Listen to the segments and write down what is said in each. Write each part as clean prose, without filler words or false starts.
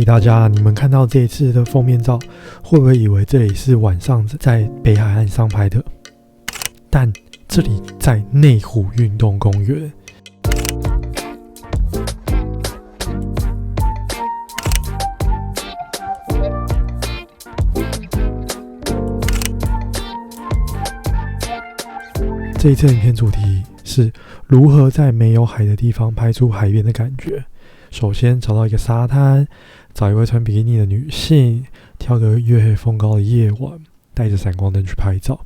大家，你们看到这一次的封面照，会不会以为这里是晚上在北海岸上拍的？但这里在内湖运动公园。这一次影片主题是如何在没有海的地方拍出海边的感觉。首先找到一个沙滩，找一位穿比基尼的女性，挑个月黑风高的夜晚，带着闪光灯去拍照。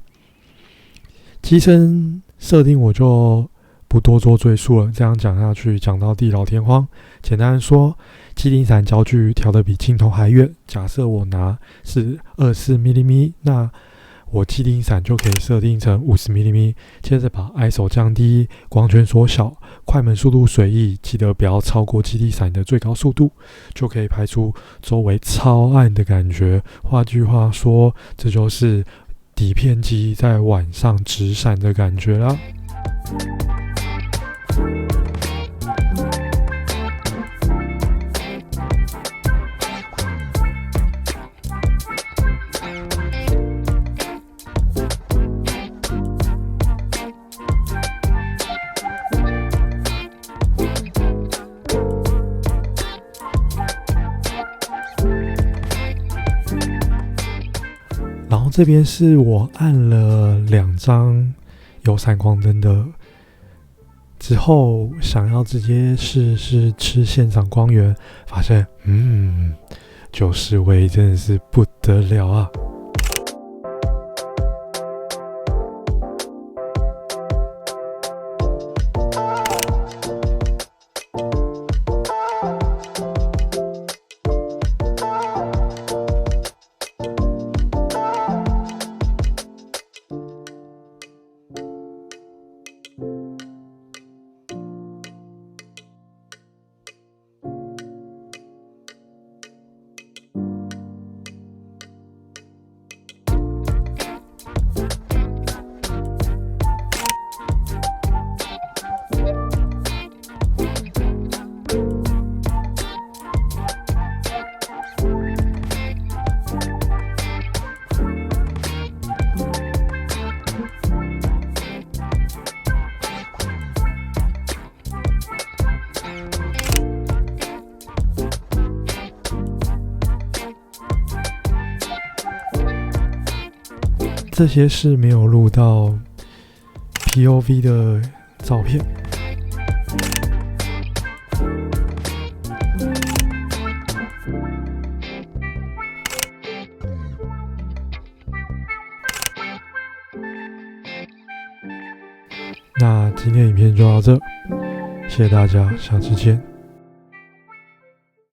机身设定我就不多做赘述了，这样讲下去讲到地老天荒。简单说，机顶伞焦距调得比镜头还远，假设我拿是24mm，那我机顶伞就可以设定成50mm，接着把 ISO 降低，光圈缩小，快门速度随意，记得不要超过机顶伞的最高速度，就可以拍出周围超暗的感觉。换句话说，这就是底片机在晚上直闪的感觉啦。然后这边是我按了2张有闪光灯的，之后想要直接试试吃现场光源，发现就是味真的是不得了啊！这些是没有录到 POV 的照片。那今天影片就到这，谢谢大家，下次见。